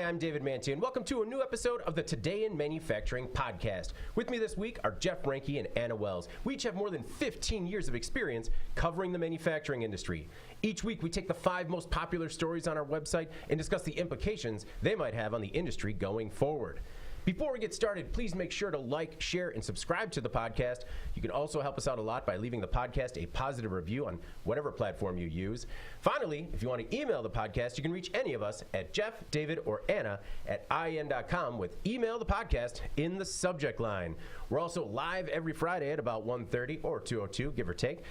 I'm David Manti, and welcome to a new episode of the Today in Manufacturing podcast. With me this week are Jeff Ranke and Anna Wells. We each have more than 15 years of experience covering the manufacturing industry. Each week, we take the 5 most popular stories on our website and discuss the implications they might have on the industry going forward. Before we get started, please make sure to like, share, and subscribe to the podcast. You can also help us out a lot by leaving the podcast a positive review on whatever platform you use. Finally, if you want to email the podcast, you can reach any of us at Jeff, David, or Anna at IN.com with email the podcast in the subject line. We're also live every Friday at about 1:30 or 2:02, give or take.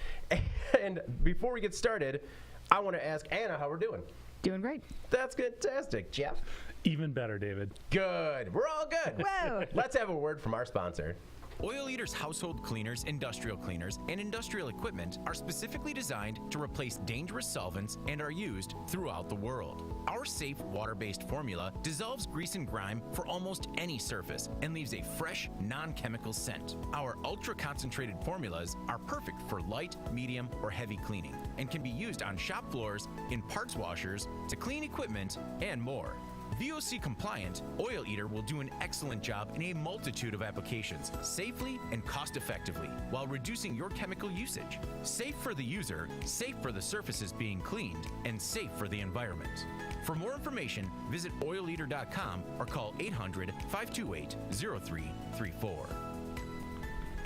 And before we get started, I want to ask Anna how we're doing. Doing great. That's fantastic. Jeff? Even better, David. Good. We're all good. Whoa. Let's have a word from our sponsor. Oil Eater's household cleaners, industrial cleaners, and industrial equipment are specifically designed to replace dangerous solvents and are used throughout the world. Our safe water-based formula dissolves grease and grime for almost any surface and leaves a fresh, non-chemical scent. Our ultra-concentrated formulas are perfect for light, medium, or heavy cleaning and can be used on shop floors, in parts washers, to clean equipment, and more. VOC compliant, Oil Eater will do an excellent job in a multitude of applications, safely and cost-effectively, while reducing your chemical usage. Safe for the user, safe for the surfaces being cleaned, and safe for the environment. For more information, visit oileater.com or call 800-528-0334.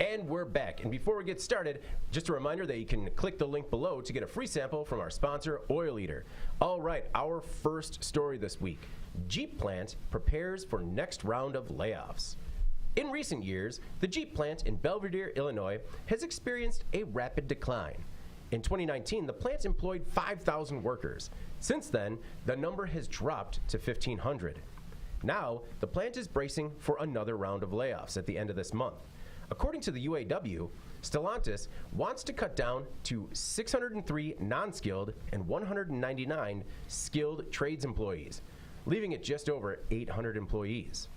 And we're back. And before we get started, just a reminder that you can click the link below to get a free sample from our sponsor, Oil Eater. All right, our first story this week. Jeep plant prepares for next round of layoffs. In recent years, the Jeep plant in Belvidere, Illinois, has experienced a rapid decline. In 2019, the plant employed 5,000 workers. Since then, the number has dropped to 1,500. Now, the plant is bracing for another round of layoffs at the end of this month. According to the UAW, Stellantis wants to cut down to 603 non-skilled and 199 skilled trades employees, leaving it just over 800 employees.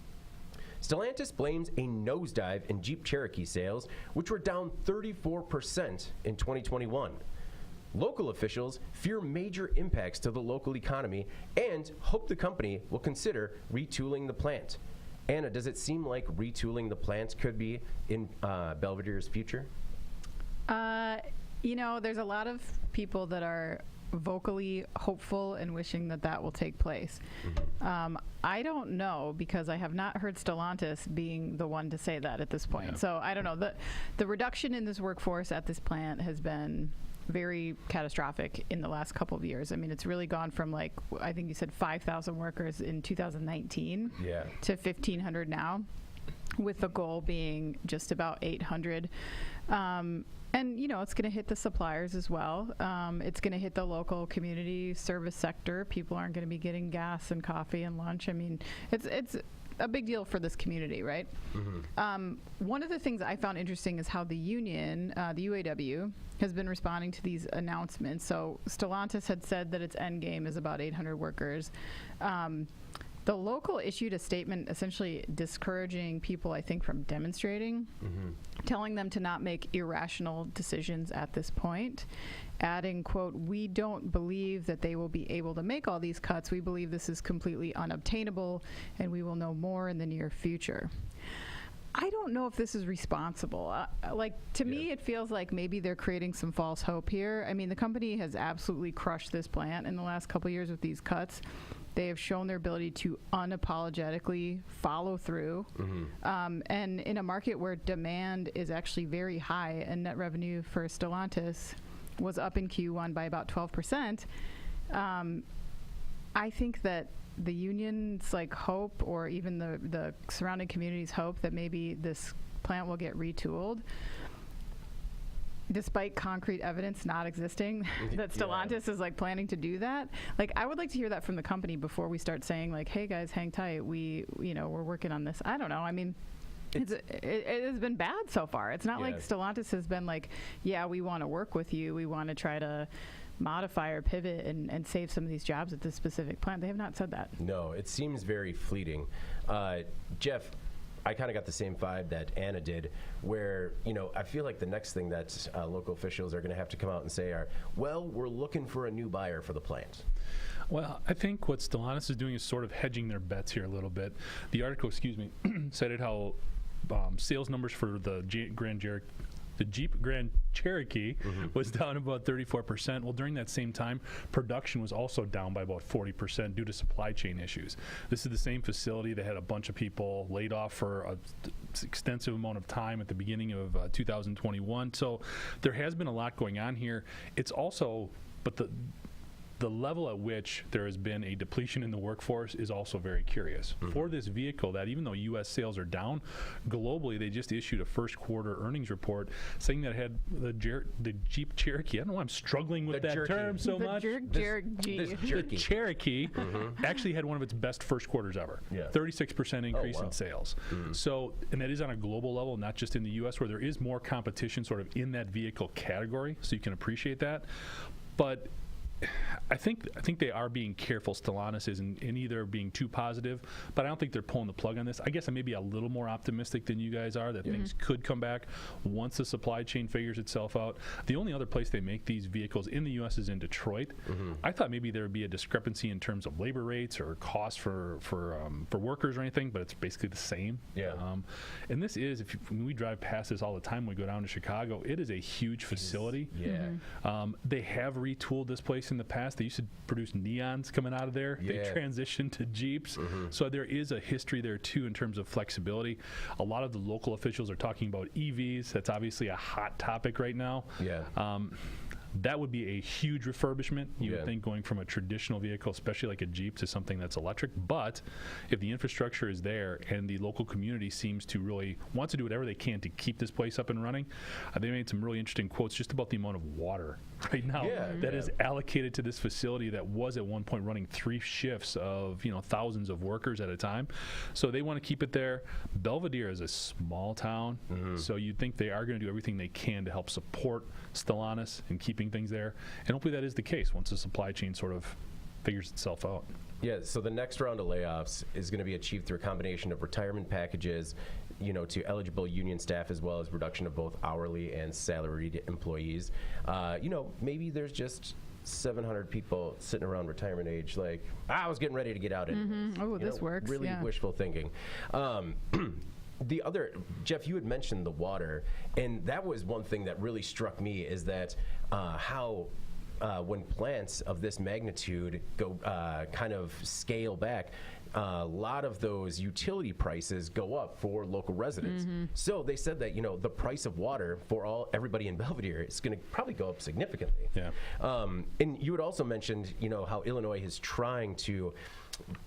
Stellantis blames a nosedive in Jeep Cherokee sales, which were down 34% in 2021. Local officials fear major impacts to the local economy and hope the company will consider retooling the plant. Anna, does it seem like retooling the plants could be in Belvidere's future? There's a lot of people that are vocally hopeful and wishing that will take place. Mm-hmm. I don't know, because I have not heard Stellantis being the one to say that at this point. Yeah. So I don't know. The reduction in this workforce at this plant has been very catastrophic in the last couple of years. I mean, it's really gone from, I think you said 5,000 workers in 2019 to 1,500 now, with the goal being just about 800. It's going to hit the suppliers as well. It's going to hit the local community service sector. People aren't going to be getting gas and coffee and lunch. I mean, it's a big deal for this community, right? Mm-hmm. One of the things I found interesting is how the union, the UAW, has been responding to these announcements. So Stellantis had said that its end game is about 800 workers. The local issued a statement essentially discouraging people, I think, from demonstrating, telling them to not make irrational decisions at this point, adding, quote, "We don't believe that they will be able to make all these cuts. We believe this is completely unobtainable, and we will know more in the near future." I don't know if this is responsible. To me, it feels like maybe they're creating some false hope here. I mean, the company has absolutely crushed this plant in the last couple of years with these cuts. They have shown their ability to unapologetically follow through. Mm-hmm. And in a market where demand is actually very high and net revenue for Stellantis was up in Q1 by about 12%, I think that the union's hope, or even the surrounding community's hope, that maybe this plant will get retooled, despite concrete evidence not existing that Stellantis is planning to do that. I would like to hear that from the company before we start saying hey guys, hang tight, we're working on this. I don't know. I mean, it has been bad so far. It's not like Stellantis has been we want to work with you. We want to try to modify or pivot and save some of these jobs at this specific plant. They have not said that. No, it seems very fleeting. Jeff, I kind of got the same vibe that Anna did, where, I feel like the next thing that local officials are going to have to come out and say are, well, we're looking for a new buyer for the plant. Well, I think what Stellantis is doing is sort of hedging their bets here a little bit. The article, cited how sales numbers for the Jeep Grand Cherokee was down about 34%. Well, during that same time, production was also down by about 40% due to supply chain issues. This is the same facility that had a bunch of people laid off for an extensive amount of time at the beginning of 2021. So there has been a lot going on here. It's also, but the level at which there has been a depletion in the workforce is also very curious. For this vehicle, that even though U.S. sales are down, globally they just issued a first quarter earnings report saying that it had the Jeep Cherokee. I don't know why I'm struggling with that term so much. The Cherokee actually had one of its best first quarters ever. 36% increase in sales. So, and that is on a global level, not just in the U.S., where there is more competition sort of in that vehicle category, so you can appreciate that. But I think they are being careful. Stellantis is in either being too positive, but I don't think they're pulling the plug on this. I guess I may be a little more optimistic than you guys are that things could come back once the supply chain figures itself out. The only other place they make these vehicles in the U.S. is in Detroit. I thought maybe there would be a discrepancy in terms of labor rates or costs for workers or anything, but it's basically the same. And this is, when we drive past this all the time when we go down to Chicago, it is a huge facility. They have retooled this place in the past. They used to produce neons coming out of there. They transitioned to Jeeps. So there is a history there too in terms of flexibility. A lot of the local officials are talking about EVs. That's obviously a hot topic right now. That would be a huge refurbishment. You would think, going from a traditional vehicle, especially like a Jeep, to something that's electric. But if the infrastructure is there and the local community seems to really want to do whatever they can to keep this place up and running, they made some really interesting quotes just about the amount of water right now that is allocated to this facility that was at one point running 3 shifts of thousands of workers at a time. So they want to keep it there. Belvidere is a small town, so you'd think they are going to do everything they can to help support Stellantis and keeping things there. And hopefully that is the case once the supply chain sort of figures itself out. So the next round of layoffs is going to be achieved through a combination of retirement packages, to eligible union staff, as well as reduction of both hourly and salaried employees. Maybe there's just 700 people sitting around retirement age, like, I was getting ready to get out. Oh, this works. Really wishful thinking. The other, Jeff, you had mentioned the water, and that was one thing that really struck me, is that how when plants of this magnitude go kind of scale back, a lot of those utility prices go up for local residents. So they said that the price of water for everybody in Belvidere is going to probably go up significantly. And you had also mentioned how Illinois is trying to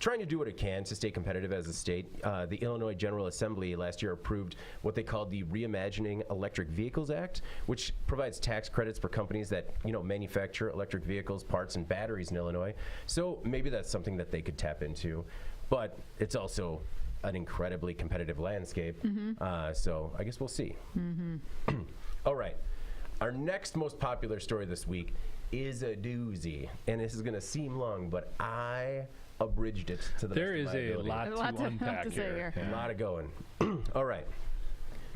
do what it can to stay competitive as a state. The Illinois General Assembly last year approved what they called the Reimagining Electric Vehicles Act, which provides tax credits for companies that manufacture electric vehicles, parts, and batteries in Illinois. So maybe that's something that they could tap into. But it's also an incredibly competitive landscape. So I guess we'll see. All right. Our next most popular story this week is a doozy. And this is going to seem long, but I abridged it to the There best of my is a ability. lot to unpack here. A lot of going. All right.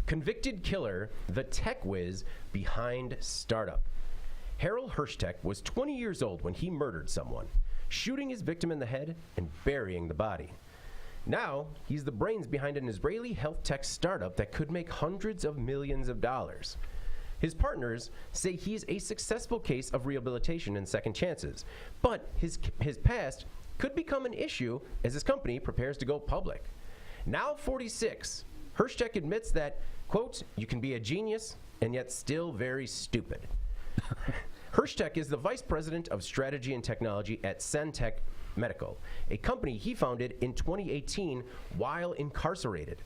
Convicted killer, the tech whiz behind startup. Harold Hirschtek was 20 years old when he murdered someone, shooting his victim in the head and burying the body. Now, he's the brains behind an Israeli health tech startup that could make hundreds of millions of dollars. His partners say he's a successful case of rehabilitation and second chances, but his past could become an issue as his company prepares to go public. Now 46, Hirschtek admits that, quote, you can be a genius and yet still very stupid. Hirschtek is the vice president of strategy and technology at Sentech Medical, a company he founded in 2018 while incarcerated.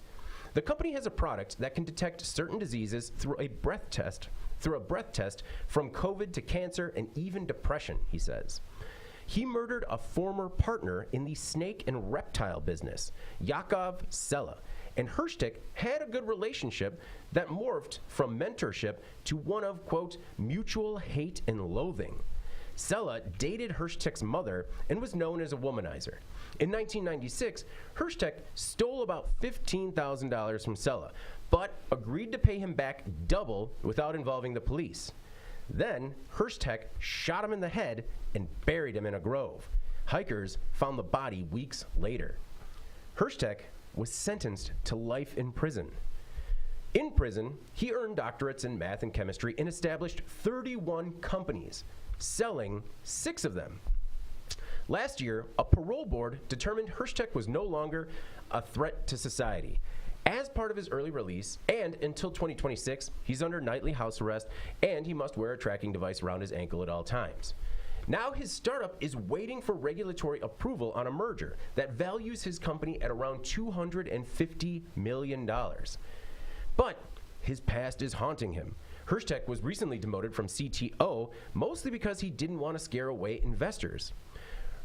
The company has a product that can detect certain diseases through a breath test from COVID to cancer and even depression, he says. He murdered a former partner in the snake and reptile business, Yakov Sella, and Hirschtek had a good relationship that morphed from mentorship to one of, quote, mutual hate and loathing. Sella dated Hirschtek's mother and was known as a womanizer. In 1996, Hirschtek stole about $15,000 from Sella, but agreed to pay him back double without involving the police. Then, Hirschtek shot him in the head and buried him in a grove. Hikers found the body weeks later. Hirschtek was sentenced to life in prison. In prison, he earned doctorates in math and chemistry and established 31 companies, selling 6 of them. Last year, a parole board determined Hirschtek was no longer a threat to society. As part of his early release, and until 2026, he's under nightly house arrest, and he must wear a tracking device around his ankle at all times. Now his startup is waiting for regulatory approval on a merger that values his company at around $250 million. But his past is haunting him. Hirschtek was recently demoted from CTO, mostly because he didn't want to scare away investors.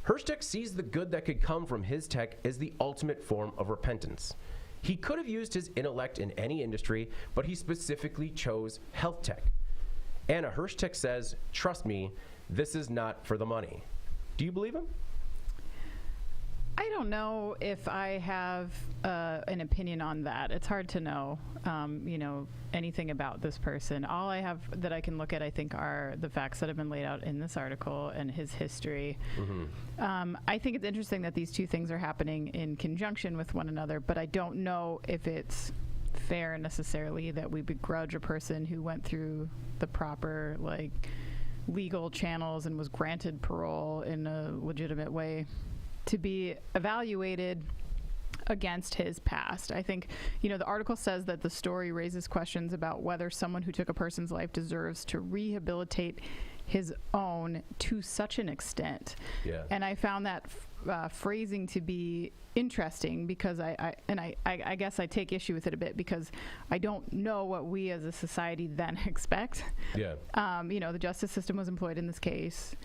Hirschtek sees the good that could come from his tech as the ultimate form of repentance. He could have used his intellect in any industry, but he specifically chose health tech. Anna Hirschtek says, "Trust me, this is not for the money." Do you believe him? I don't know if I have an opinion on that. It's hard to know, anything about this person. All I have that I can look at, I think, are the facts that have been laid out in this article and his history. I think it's interesting that these two things are happening in conjunction with one another, but I don't know if it's fair necessarily that we begrudge a person who went through the proper, legal channels and was granted parole in a legitimate way to be evaluated against his past. I think, the article says that the story raises questions about whether someone who took a person's life deserves to rehabilitate his own to such an extent. Yeah. And I found that phrasing to be interesting because I guess I take issue with it a bit because I don't know what we as a society then expect. Yeah. The justice system was employed in this case.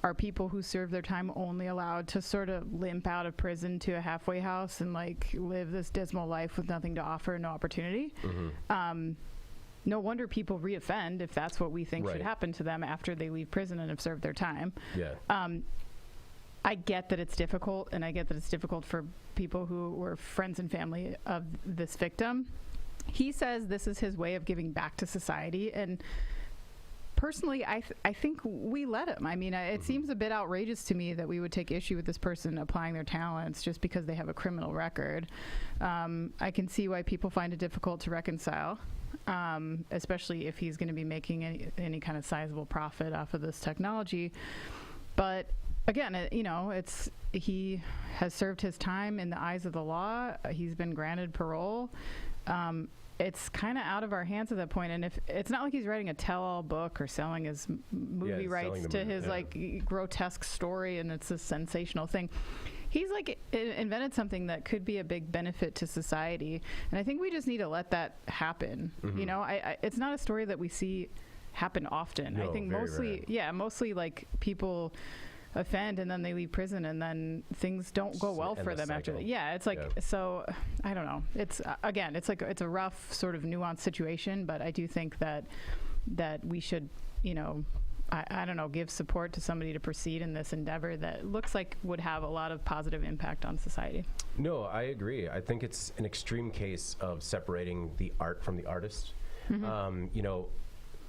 Are people who serve their time only allowed to sort of limp out of prison to a halfway house and live this dismal life with nothing to offer, no opportunity? No wonder people reoffend if that's what we think should happen to them after they leave prison and have served their time. Yeah. I get that it's difficult, and I get that it's difficult for people who were friends and family of this victim. He says this is his way of giving back to society, and personally, I think we let him. I mean, it seems a bit outrageous to me that we would take issue with this person applying their talents just because they have a criminal record. I can see why people find it difficult to reconcile, especially if he's going to be making any kind of sizable profit off of this technology. But again, he has served his time in the eyes of the law. He's been granted parole. It's kind of out of our hands at that point, and if it's not like he's writing a tell-all book or selling his movie rights to his grotesque story, and it's a sensational thing. He's invented something that could be a big benefit to society, and I think we just need to let that happen. It's not a story that we see happen often. No, I think mostly people offend and then they leave prison and then things don't go well for them after that. Yeah, it's so I don't know. It's again, it's a rough sort of nuanced situation, but I do think that we should, I don't know, give support to somebody to proceed in this endeavor that looks like would have a lot of positive impact on society. No, I agree. I think it's an extreme case of separating the art from the artist.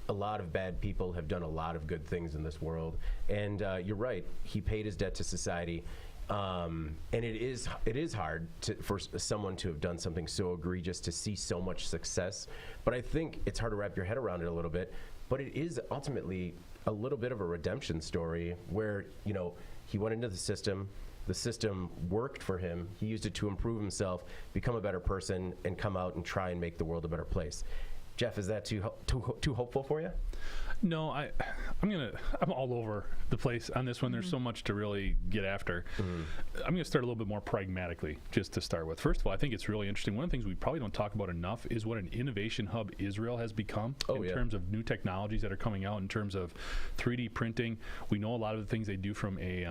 A lot of bad people have done a lot of good things in this world, and you're right. He paid his debt to society, and it is hard for someone to have done something so egregious to see so much success. But I think it's hard to wrap your head around it a little bit. But it is ultimately a little bit of a redemption story where he went into the system. The system worked for him. He used it to improve himself, become a better person, and come out and try and make the world a better place. Jeff, is that too hopeful for you? No, I'm all over the place on this one. There's so much to really get after. I'm going to start a little bit more pragmatically, just to start with. First of all, I think it's really interesting. One of the things we probably don't talk about enough is what an innovation hub Israel has become in terms of new technologies that are coming out, in terms of 3D printing. We know a lot of the things they do from a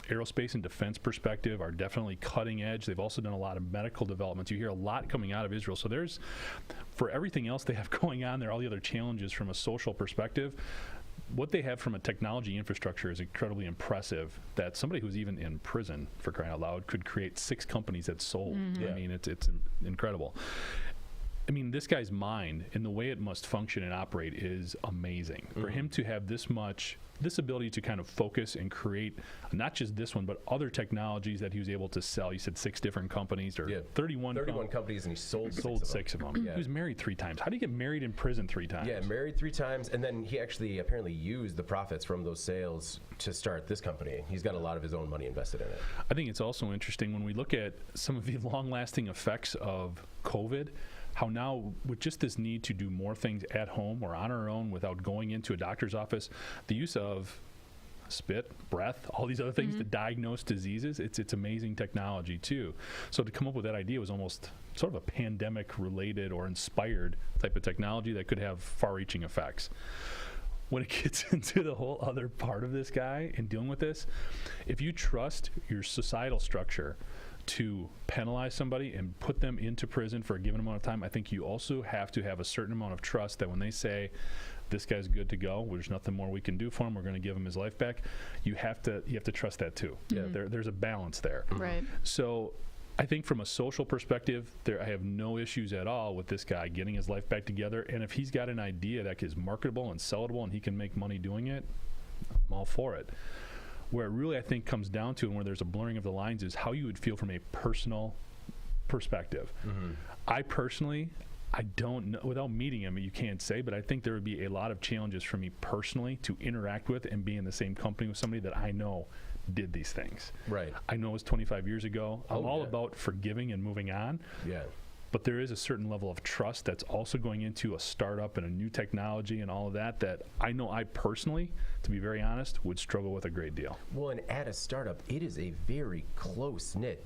aerospace and defense perspective are definitely cutting edge. They've also done a lot of medical developments. You hear a lot coming out of Israel. So there's, for everything else they have going on there, all the other challenges from a social perspective, what they have from a technology infrastructure is incredibly impressive. That somebody who's even in prison, for crying out loud, could create 6 companies that sold. Yeah. I mean, it's incredible. I mean, this guy's mind and the way it must function and operate is amazing. For him to have this ability to kind of focus and create not just this one, but other technologies that he was able to sell. You said 6 different companies, or 31 companies, and he sold 6 of them. Yeah. He was married 3 times. How do you get married in prison 3 times? Yeah, married 3 times, and then he actually apparently used the profits from those sales to start this company. He's got a lot of his own money invested in it. I think it's also interesting when we look at some of the long-lasting effects of COVID, how now with just this need to do more things at home or on our own without going into a doctor's office, the use of spit, breath, all these other things to diagnose diseases, it's amazing technology too. So to come up with that idea was almost sort of a pandemic related or inspired type of technology that could have far-reaching effects. When it gets into the whole other part of this guy and dealing with this, if you trust your societal structure to penalize somebody and put them into prison for a given amount of time, I think you also have to have a certain amount of trust that when they say this guy's good to go, there's nothing more we can do for him, we're going to give him his life back, you have to trust that too. Yeah, there's a balance there. Right. So I think from a social perspective, I have no issues at all with this guy getting his life back together. And if he's got an idea that is marketable and sellable and he can make money doing it, I'm all for it. Where it really, I think, comes down to, and where there's a blurring of the lines, is how you would feel from a personal perspective. I personally, I don't know, without meeting him, you can't say, but I think there would be a lot of challenges for me personally to interact with and be in the same company with somebody that I know did these things. Right. I know it was 25 years ago. I'm all about forgiving and moving on. Yeah. But there is a certain level of trust that's also going into a startup and a new technology and all of that I know I personally, to be very honest, would struggle with a great deal. Well, and at a startup, it is a very close-knit,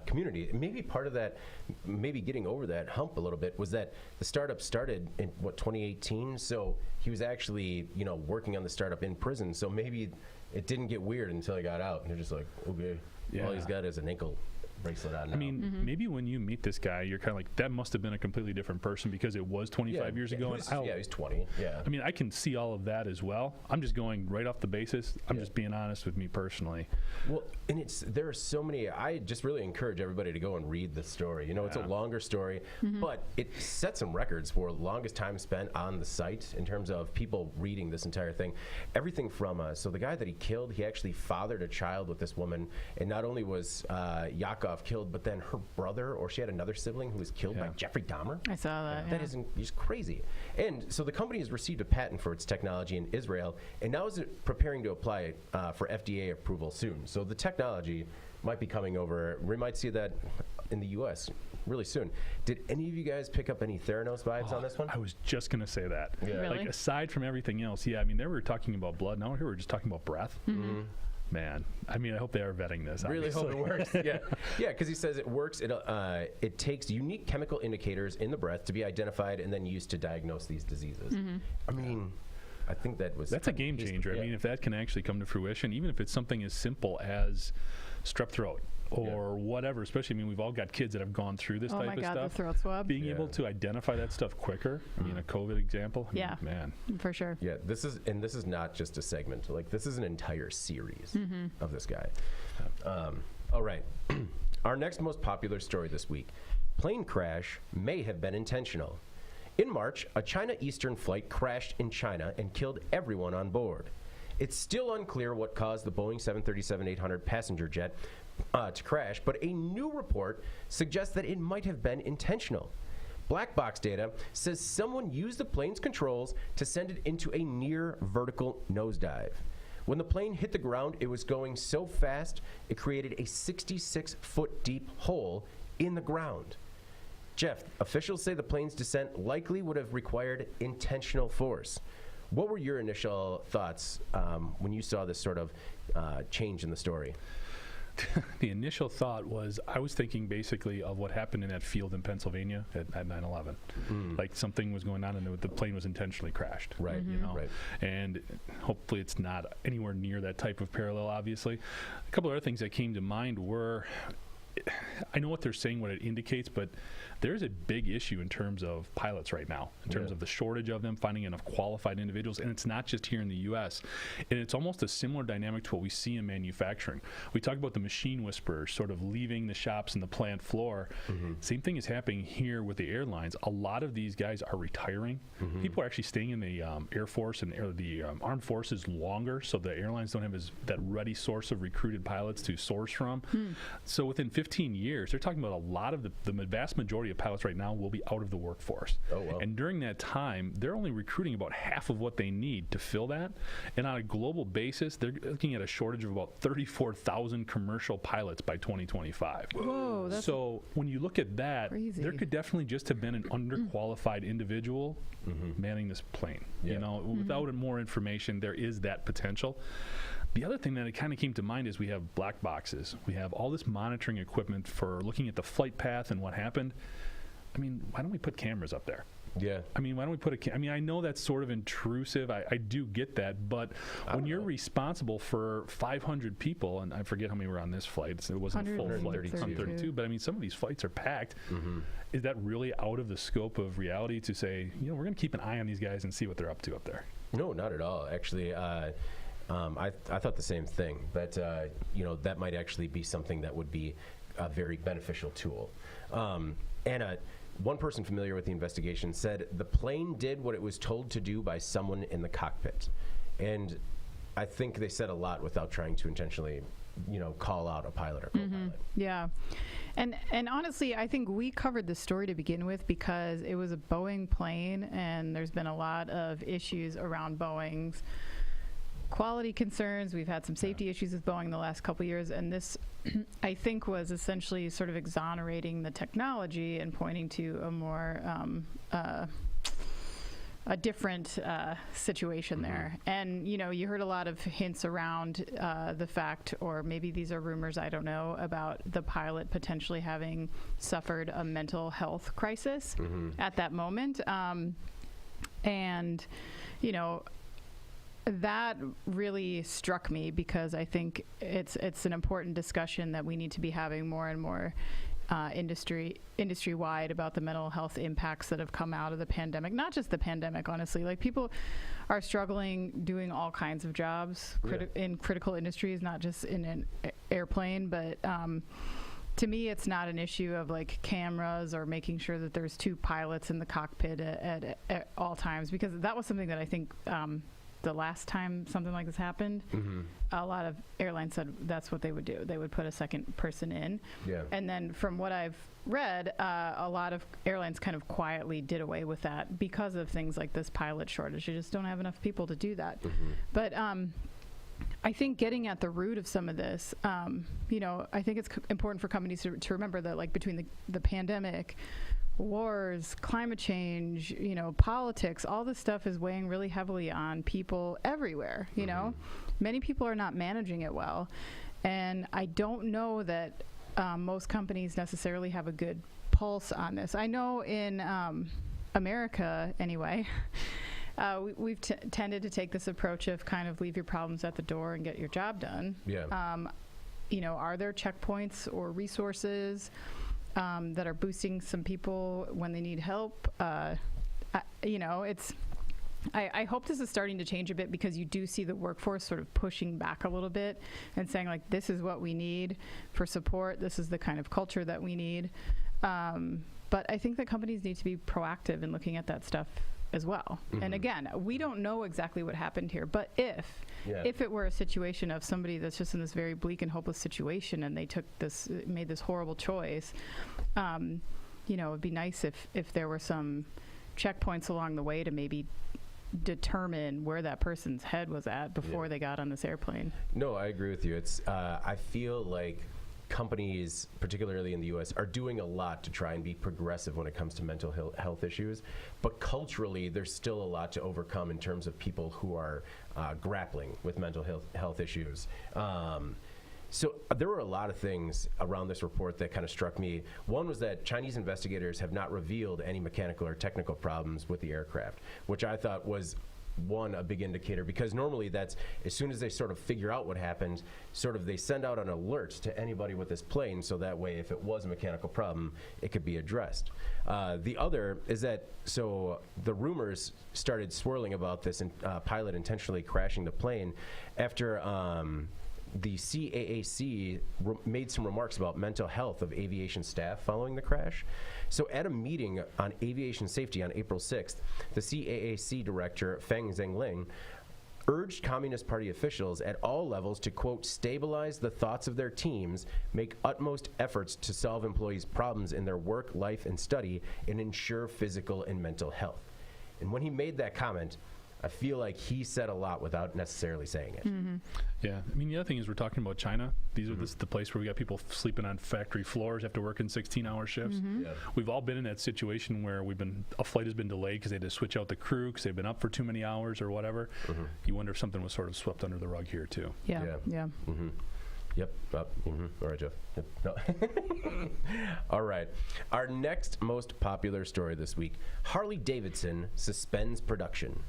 community. Maybe part of that, maybe getting over that hump a little bit, was that the startup started in, 2018? So he was actually, working on the startup in prison. So maybe it didn't get weird until he got out. And you're just like, okay, all he's got is an ankle bracelet on now. I mean, maybe when you meet this guy, you're kind of like, that must have been a completely different person because it was 25 years ago. He's 20. Yeah. I mean, I can see all of that as well. I'm just going right off the basis. I'm just being honest with me personally. Well, and there are so many. I just really encourage everybody to go and read the story. It's a longer story, but it set some records for longest time spent on the site in terms of people reading this entire thing. Everything from so the guy that he killed, he actually fathered a child with this woman, and not only was Yakov killed, but then her brother, or she had another sibling who was killed by Jeffrey Dahmer. I saw that. That is just crazy. And so the company has received a patent for its technology in Israel, and now is preparing to apply for FDA approval soon. So the technology might be coming over. We might see that in the U.S. really soon. Did any of you guys pick up any Theranos vibes on this one? I was just going to say that. Yeah. Really? Like, aside from everything else, I mean, there we were talking about blood. Now here we're just talking about breath. Man, I mean, I hope they are vetting this. Really obviously. hope it works. Yeah, because he says it works. It takes unique chemical indicators in the breath to be identified and then used to diagnose these diseases. I mean, I think that's a game changer. I mean, if that can actually come to fruition, even if it's something as simple as strep throat or whatever, especially, I mean, we've all got kids that have gone through this type of stuff. The throat swab. Being able to identify that stuff quicker. I mean, a COVID example. I mean, man. For sure. Yeah, this is not just a segment. Like, this is an entire series of this guy. All right. Our next most popular story this week. Plane crash may have been intentional. In March, a China Eastern flight crashed in China and killed everyone on board. It's still unclear what caused the Boeing 737-800 passenger jet to crash, but a new report suggests that it might have been intentional. Black box data says someone used the plane's controls to send it into a near vertical nosedive. When the plane hit the ground, it was going so fast, it created a 66-foot deep hole in the ground. Jeff, officials say the plane's descent likely would have required intentional force. What were your initial thoughts when you saw this sort of change in the story? The initial thought was, I was thinking basically of what happened in that field in Pennsylvania at 9/11. Like, something was going on and the plane was intentionally crashed. Right. Right. And hopefully it's not anywhere near that type of parallel, obviously. A couple other things that came to mind were, I know what they're saying, what it indicates, but there's a big issue in terms of pilots right now, in terms of the shortage of them, finding enough qualified individuals, and it's not just here in the U.S. And it's almost a similar dynamic to what we see in manufacturing. We talk about the machine whisperers sort of leaving the shops and the plant floor. Same thing is happening here with the airlines. A lot of these guys are retiring. People are actually staying in the Air Force and the Armed Forces longer, so the airlines don't have that ready source of recruited pilots to source from. So within 15 years, they're talking about a lot of the vast majority of pilots right now will be out of the workforce. Oh, wow. And during that time, they're only recruiting about half of what they need to fill that. And on a global basis, they're looking at a shortage of about 34,000 commercial pilots by 2025. Whoa, that's So when you look at that, crazy. there could definitely just have been an underqualified individual manning this plane. Yeah. You know, without more information, there is that potential. The other thing that it kind of came to mind is we have black boxes. We have all this monitoring equipment for looking at the flight path and what happened. I mean, why don't we put cameras up there? Yeah. I mean, why don't we put I mean, I know that's sort of intrusive. I do get that. But when you're responsible for 500 people, and I forget how many were on this flight. It wasn't a full flight. 132. But I mean, some of these flights are packed. Is that really out of the scope of reality to say, you know, we're going to keep an eye on these guys and see what they're up to up there? No, not at all. Actually, I thought the same thing. But, you know, that might actually be something that would be a very beneficial tool. One person familiar with the investigation said the plane did what it was told to do by someone in the cockpit. And I think they said a lot without trying to intentionally, you know, call out a pilot or co-pilot. Yeah. And honestly, I think we covered this story to begin with because it was a Boeing plane, and there's been a lot of issues around Boeing's quality concerns. We've had some safety issues with Boeing the last couple years, and this, I think, was essentially sort of exonerating the technology and pointing to a more a different situation there. And, you know, you heard a lot of hints around the fact, or maybe these are rumors, I don't know, about the pilot potentially having suffered a mental health crisis at that moment. And, you know, that really struck me because I think it's an important discussion that we need to be having more and more industry-wide about the mental health impacts that have come out of the pandemic. Not just the pandemic, honestly. Like, people are struggling doing all kinds of jobs in critical industries, not just in an airplane, but to me, it's not an issue of like cameras or making sure that there's two pilots in the cockpit at all times, because that was something that I think the last time something like this happened, a lot of airlines said that's what they would do. They would put a second person in. Yeah. And then from what I've read, a lot of airlines kind of quietly did away with that because of things like this pilot shortage. You just don't have enough people to do that. But I think getting at the root of some of this, you know, I think it's important for companies to remember that, like, between the pandemic, wars, climate change, you know, politics, all this stuff is weighing really heavily on people everywhere. You know, many people are not managing it well, and I don't know that most companies necessarily have a good pulse on this. I know in America, anyway, we've tended to take this approach of kind of leave your problems at the door and get your job done. Yeah. You know, are there checkpoints or resources that are boosting some people when they need help? You know, I hope this is starting to change a bit, because you do see the workforce sort of pushing back a little bit and saying, like, this is what we need for support. This is the kind of culture that we need. But I think that companies need to be proactive in looking at that stuff as well. And again, we don't know exactly what happened here, but if it were a situation of somebody that's just in this very bleak and hopeless situation and they made this horrible choice, you know, it'd be nice if there were some checkpoints along the way to maybe determine where that person's head was at before they got on this airplane. No, I agree with you. It's I feel like companies, particularly in the U.S., are doing a lot to try and be progressive when it comes to mental health issues. But culturally, there's still a lot to overcome in terms of people who are grappling with mental health issues. So there were a lot of things around this report that kind of struck me. One was that Chinese investigators have not revealed any mechanical or technical problems with the aircraft, which I thought was a big indicator, because normally that's as soon as they sort of figure out what happened, sort of they send out an alert to anybody with this plane, so that way if it was a mechanical problem, it could be addressed. The other is that, so the rumors started swirling about this pilot intentionally crashing the plane after the CAAC made some remarks about mental health of aviation staff following the crash. So at a meeting on aviation safety on April 6th, the CAAC director, Feng Zhengling, urged Communist Party officials at all levels to, quote, stabilize the thoughts of their teams, make utmost efforts to solve employees' problems in their work, life, and study, and ensure physical and mental health. And when he made that comment, I feel like he said a lot without necessarily saying it. Mm-hmm. Yeah, I mean, the other thing is we're talking about China. These are the place where we got people sleeping on factory floors after working 16-hour shifts. Mm-hmm. Yeah. We've all been in that situation where a flight has been delayed because they had to switch out the crew because they've been up for too many hours or whatever. Mm-hmm. You wonder if something was sort of swept under the rug here too. Yeah. Yeah. Yeah. Mm-hmm. Yep. All right, Jeff. Yep. No. All right. Our next most popular story this week: Harley Davidson suspends production.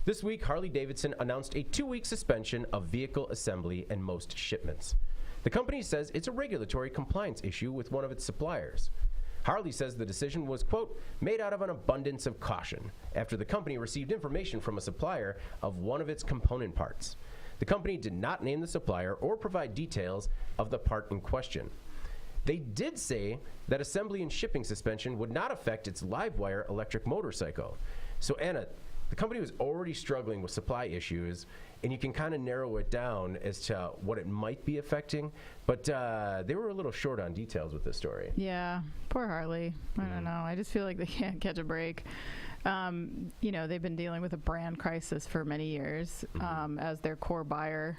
This week, Harley Davidson announced a 2-week suspension of vehicle assembly and most shipments. The company says it's a regulatory compliance issue with one of its suppliers. Harley says the decision was, quote, made out of an abundance of caution after the company received information from a supplier of one of its component parts. The company did not name the supplier or provide details of the part in question. They did say that assembly and shipping suspension would not affect its LiveWire electric motorcycle. So, Anna, the company was already struggling with supply issues, and you can kind of narrow it down as to what it might be affecting, but they were a little short on details with this story. Yeah, poor Harley. I don't know. I just feel like they can't catch a break. They've been dealing with a brand crisis for many years, as their core buyer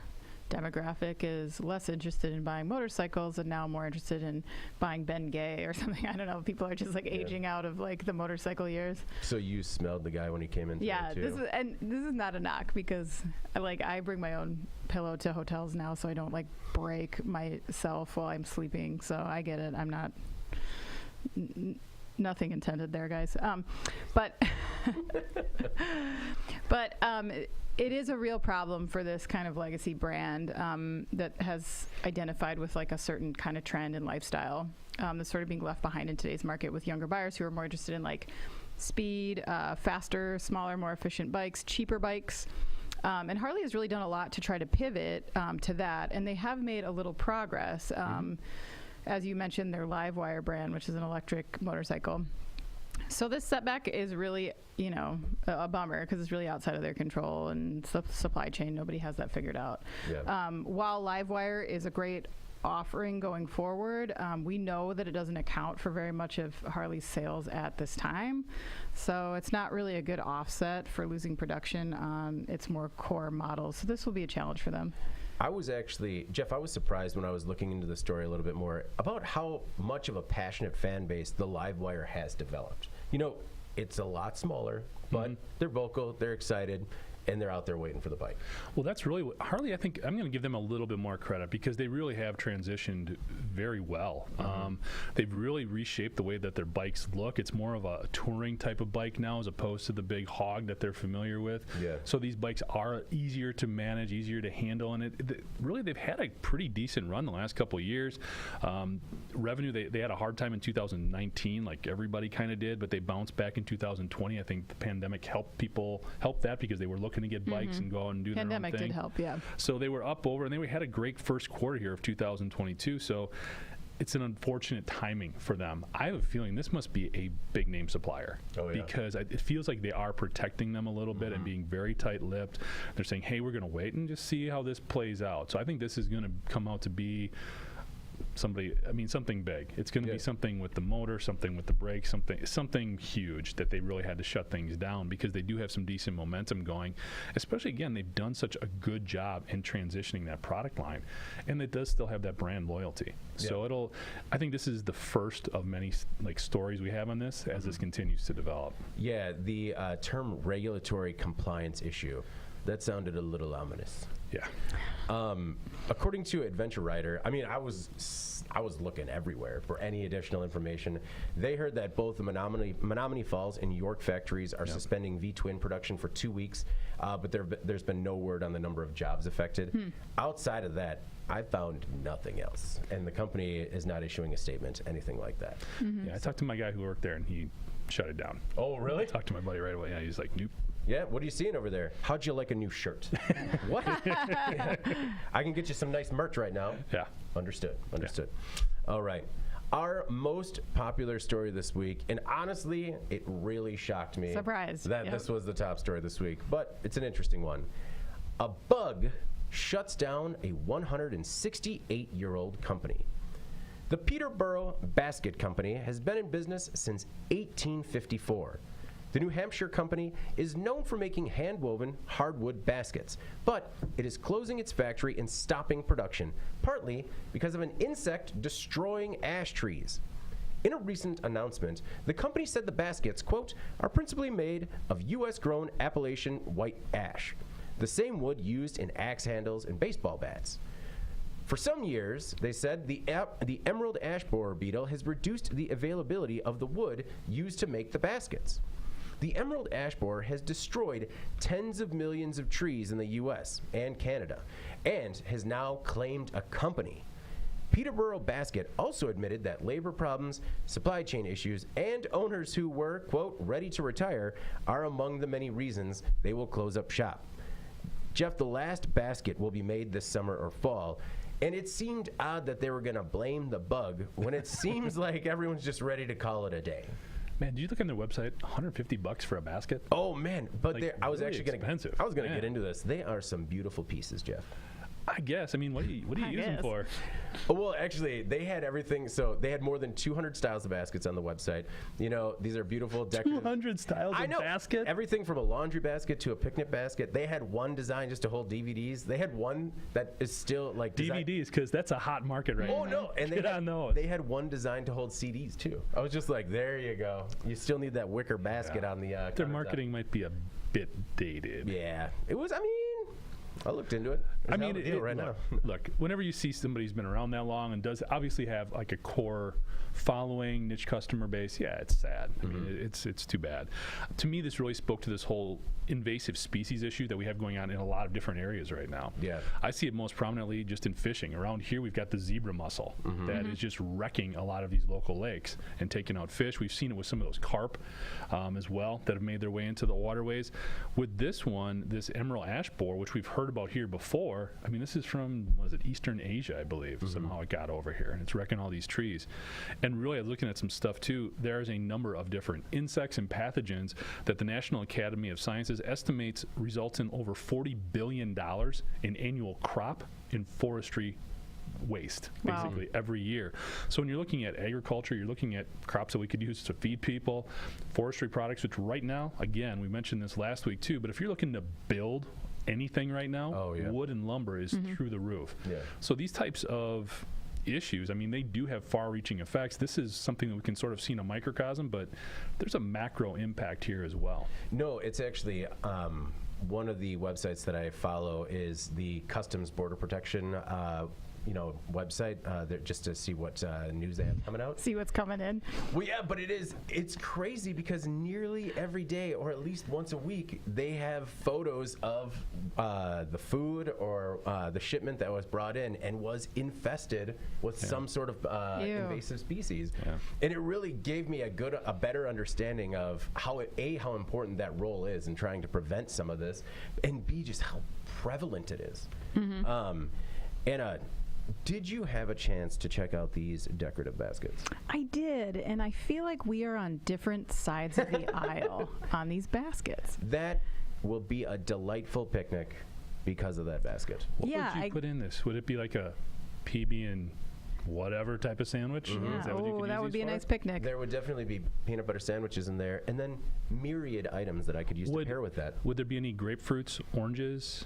demographic is less interested in buying motorcycles and now more interested in buying Bengay or something. I don't know. People are just like aging out of like the motorcycle years. So you smelled the guy when he came in? Yeah, too? this is not a knock, because I bring my own pillow to hotels now, so I don't like break myself while I'm sleeping. So I get it. I'm not. Nothing intended there, guys. But it is a real problem for this kind of legacy brand that has identified with like a certain kind of trend and lifestyle that's sort of being left behind in today's market, with younger buyers who are more interested in like speed, faster, smaller, more efficient bikes, cheaper bikes. And Harley has really done a lot to try to pivot to that, and they have made a little progress. As you mentioned, their LiveWire brand, which is an electric motorcycle. So this setback is really, a bummer, because it's really outside of their control and supply chain. Nobody has that figured out. Yeah. While LiveWire is a great offering going forward, we know that it doesn't account for very much of Harley's sales at this time. So it's not really a good offset for losing production on its more core models. So this will be a challenge for them. I was surprised when I was looking into the story a little bit more about how much of a passionate fan base the LiveWire has developed. It's a lot smaller, but they're vocal, they're excited, and they're out there waiting for the bike. Well, that's really what Harley, I think I'm going to give them a little bit more credit, because they really have transitioned very well. They've really reshaped the way that their bikes look. It's more of a touring type of bike now, as opposed to the big hog that they're familiar with. Yeah. So these bikes are easier to manage, easier to handle, and really they've had a pretty decent run the last couple of years. Revenue, they had a hard time in 2019, like everybody kind of did, but they bounced back in 2020. I think the pandemic helped that, because they were looking to get bikes and go out and do Pandemic their own thing. did help, yeah. So they were up over, and they had a great first quarter here of 2022. So it's an unfortunate timing for them. I have a feeling this must be a big name supplier. Oh, yeah. Because it feels like they are protecting them a little bit and being very tight-lipped. They're saying, hey, we're going to wait and just see how this plays out. So I think this is going to come out to be something big. It's going to be something with the motor, something with the brakes, something huge that they really had to shut things down, because they do have some decent momentum going. Especially, again, they've done such a good job in transitioning that product line, and it does still have that brand loyalty. Yeah. So I think this is the first of many stories we have on this as this continues to develop. Yeah, the term regulatory compliance issue, that sounded a little ominous. Yeah. According to Adventure Rider, I I was looking everywhere for any additional information. They heard that both the Menominee Falls and York factories are suspending V-twin production for 2 weeks, but there's been no word on the number of jobs affected. Outside of that, I found nothing else, and the company is not issuing a statement, anything like that. Yeah, I talked to my guy who worked there, and he shut it down. Oh, really? I talked to my buddy right away. Yeah, he's like, nope. Yeah, what are you seeing over there? How'd you like a new shirt? What? I can get you some nice merch right now. Yeah. Understood. All right. Our most popular story this week, and honestly, it really shocked me Surprise. that this was the top story this week, but it's an interesting one. A bug shuts down a 168-year-old company. The Peterborough Basket Company has been in business since 1854. The New Hampshire company is known for making hand-woven hardwood baskets, but it is closing its factory and stopping production, partly because of an insect destroying ash trees. In a recent announcement, the company said the baskets, quote, are principally made of U.S.-grown Appalachian white ash, the same wood used in axe handles and baseball bats. For some years, they said, the emerald ash borer beetle has reduced the availability of the wood used to make the baskets. The emerald ash borer has destroyed tens of millions of trees in the U.S. and Canada, and has now claimed a company. Peterborough Basket also admitted that labor problems, supply chain issues, and owners who were, quote, ready to retire are among the many reasons they will close up shop. Jeff, the last basket will be made this summer or fall, and it seemed odd that they were going to blame the bug when it seems like everyone's just ready to call it a day. Man, did you look on their website? $150 for a basket? Oh man, but Like, I was really actually going to. expensive. I was going to Yeah. get into this. They are some beautiful pieces, Jeff. I guess. I mean, what do you use them guess. for? Oh, well, actually, they had everything. So they had more than 200 styles of baskets on the website. You know, these are beautiful, decorative. 200 styles I of know. basket? Everything from a laundry basket to a picnic basket. They had one design just to hold DVDs. They had one that is still like DVDs, because that's a hot market right Oh now. no! And Get on those. they had one design to hold CDs too. I was just like, there you go. You still need that wicker basket on the. Their countertop. marketing might be a bit dated. Yeah, it was. I mean, I looked into it. It's I mean, out of the deal right now. Look, whenever you see somebody who's been around that long and does obviously have like a core following, niche customer base, yeah, it's sad. I mean, it's too bad. To me, this really spoke to this whole invasive species issue that we have going on in a lot of different areas right now. Yeah. I see it most prominently just in fishing. Around here, we've got the zebra mussel that is just wrecking a lot of these local lakes and taking out fish. We've seen it with some of those carp as well that have made their way into the waterways. With this one, this emerald ash borer, which we've heard about here before, I mean, this is from, what is it, Eastern Asia, I believe. Somehow it got over here, and it's wrecking all these trees. And really, I was looking at some stuff, too. There's a number of different insects and pathogens that the National Academy of Sciences estimates results in over $40 billion in annual crop and forestry waste, Wow. basically, every year. So when you're looking at agriculture, you're looking at crops that we could use to feed people, forestry products, which right now, again, we mentioned this last week too, but if you're looking to build anything right now, Oh, yeah. wood and lumber is through the roof. Yeah. So these types of issues, I mean, they do have far-reaching effects. This is something that we can sort of see in a microcosm, but there's a macro impact here as well. No, it's actually one of the websites that I follow is the Customs Border Protection website just to see what news they have coming out. See what's coming in. Well, yeah, but it's crazy because nearly every day, or at least once a week, they have photos of the food or the shipment that was brought in and was infested with some sort of Ew. invasive species. Yeah. And it really gave me a better understanding of how important that role is in trying to prevent some of this, and B, just how prevalent it is. Anna, did you have a chance to check out these decorative baskets? I did, and I feel like we are on different sides of the aisle on these baskets. That will be a delightful picnic because of that basket. What Yeah, would you put in this? Would it be like a PB and whatever type of sandwich? Is Yeah. that what you Oh, could that use would be these a for? nice picnic. There would definitely be peanut butter sandwiches in there, and then myriad items that I could use to pair with that. Would there be any grapefruits, oranges,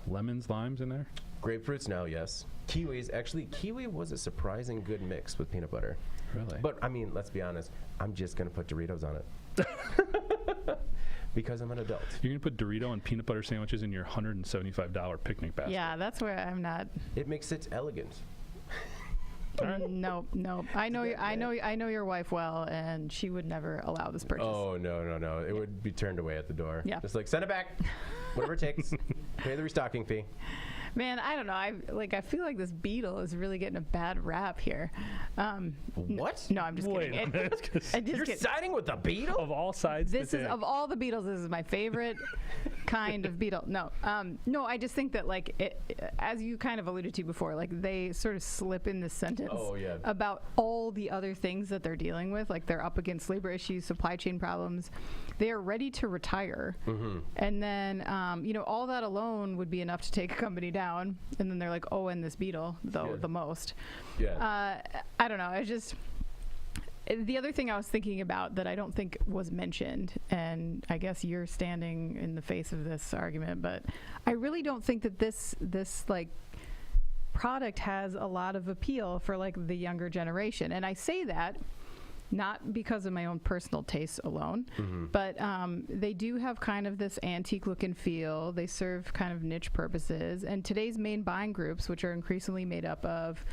lemons, limes in there? Grapefruits now, yes. Kiwis, actually, kiwi was a surprising good mix with peanut butter. Really? But, I mean, let's be honest, I'm just going to put Doritos on it. Because I'm an adult. You're going to put Dorito and peanut butter sandwiches in your $175 picnic basket. Yeah, that's where I'm not. It makes it elegant. No. I know your wife well, and she would never allow this purchase. Oh, no. It would be turned away at the door. Yeah. Just like, send it back. Whatever it takes. Pay the restocking fee. Man, I don't know. I feel like this beetle is really getting a bad rap here. What? No, I'm just Wait kidding. a minute. You're siding with the beetle? Of all sides, This is of all the beetles. This is my favorite kind of beetle. No, I just think that as you kind of alluded to before, like they sort of slip in this sentence about all the other things that they're dealing with. Like they're up against labor issues, supply chain problems. They are ready to retire, and then all that alone would be enough to take a company down. And then they're like, oh, and this beetle, though the most. Yeah. I don't know. It's just. The other thing I was thinking about that I don't think was mentioned, and I guess you're standing in the face of this argument, but I really don't think that this like product has a lot of appeal for like the younger generation. And I say that not because of my own personal tastes alone, but they do have kind of this antique look and feel. They serve kind of niche purposes. And today's main buying groups, which are increasingly made up of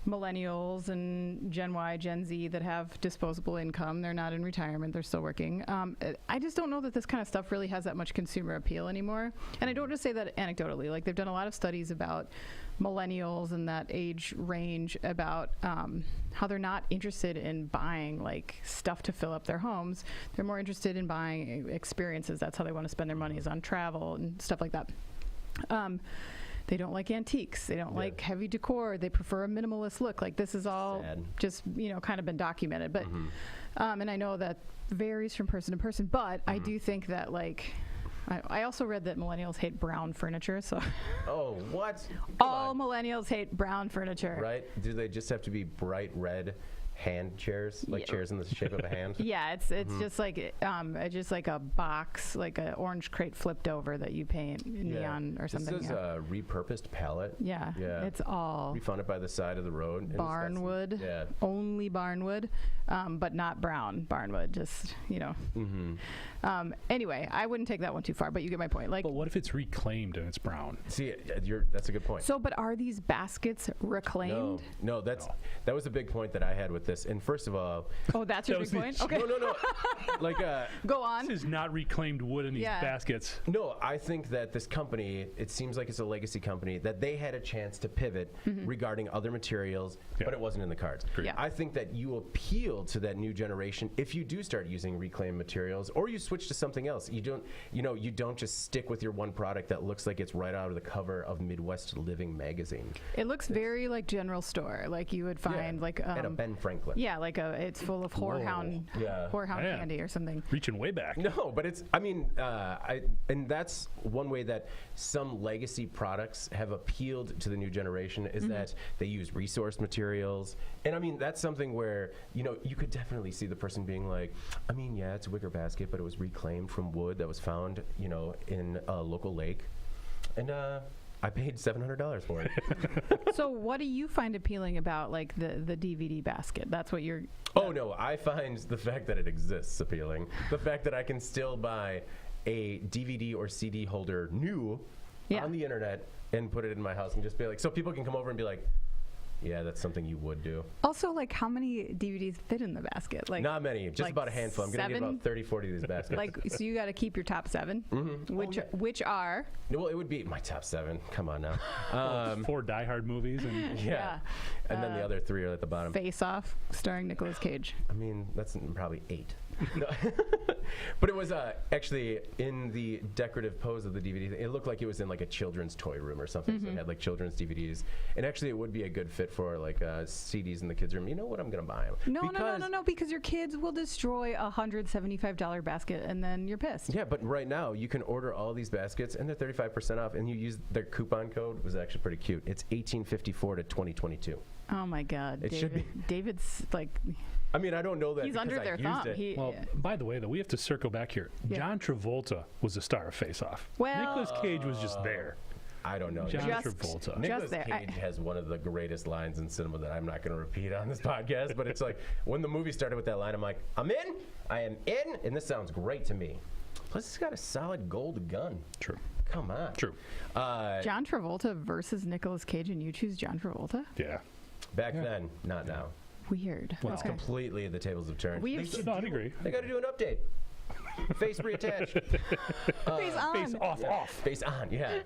millennials and Gen Y, Gen Z that have disposable income. They're not in retirement. They're still working. I just don't know that this kind of stuff really has that much consumer appeal anymore. And I don't just say that anecdotally. Like they've done a lot of studies about millennials and that age range about how they're not interested in buying like stuff to fill up their homes. They're more interested in buying experiences. That's how they want to spend their money, is on travel and stuff like that. They don't like antiques. They don't like heavy decor. They prefer a minimalist look. Like this is all just, kind of been documented. But, and I know that varies from person to person, but I do think that like, I also read that millennials hate brown furniture. So Oh, what? all millennials hate brown furniture. Right? Do they just have to be bright red hand chairs, like chairs in the shape of a hand? Yeah, it's just like a box, like an orange crate flipped over that you paint neon or something. This is a repurposed pallet. Yeah, it's all. We found it by the side of the road. And Barnwood. Yeah. Only barnwood, but not brown barnwood. Just Anyway, I wouldn't take that one too far, but you get my point. Like, but what if it's reclaimed and it's brown? See, that's a good point. So, but are these baskets reclaimed? No, that was a big point that I had with this. And first of all, that's your big point. Okay, no, like go on. This is not reclaimed wood in these baskets. No, I think that this company, it seems like it's a legacy company, that they had a chance to pivot regarding other materials, but it wasn't in the cards. Yeah. I think that you appeal to that new generation if you do start using reclaimed materials, or you switch to something else. You don't just stick with your one product that looks like it's right out of the cover of Midwest Living magazine. It looks very like general store, like you would find like at a Ben Franklin. Yeah, like it's full of whorehound candy or something. Reaching way back. No, but it's. I mean, and that's one way that some legacy products have appealed to the new generation is that they use resource materials, and I mean that's something where you could definitely see the person being like, I mean, yeah, it's a wicker basket, but it was reclaimed from wood that was found, in a local lake, and I paid $700 for it. So what do you find appealing about like the DVD basket? That's what you're... Oh, no, I find the fact that it exists appealing. The fact that I can still buy a DVD or CD holder new on the internet and put it in my house and just be like, so people can come over and be like, yeah, that's something you would do. Also, like, how many DVDs fit in the basket? Like, not many, just like about a handful. I'm going to get about 30, 40 of these baskets. Like, so you got to keep your top 7, which are? Well, it would be my top 7. Come on now. 4 Die Hard movies. And and then the other 3 are at the bottom. Face Off, starring Nicolas Cage. I mean, that's probably 8. No. But it was actually in the decorative pose of the DVD. It looked like it was in like a children's toy room or something. So it had like children's DVDs. And actually, it would be a good fit for like CDs in the kids' room. You know what? I'm going to buy them. No, because your kids will destroy a $175 basket and then you're pissed. Yeah, but right now you can order all these baskets and they're 35% off. And you use their coupon code. It was actually pretty cute. It's 1854 to 2022. Oh my God, it should be. David's like. I mean, I don't know that he's under their thumb. Well, by the way, though, we have to circle back here. John Travolta was the star of Face Off. Well, Nicolas Cage was just there. I don't know. John Travolta. Nicolas Cage has one of the greatest lines in cinema that I'm not going to repeat on this podcast, but it's like when the movie started with that line, I'm like, I'm in, I am in, and this sounds great to me. Plus, it's got a solid gold gun. True. Come on. True. John Travolta versus Nicolas Cage, and you choose John Travolta? Yeah. Back then, not now. Weird. It's completely the tables have turned. We've No, I'd agree. They got to do an update. Face reattached. face on. Face off. Face on, yeah.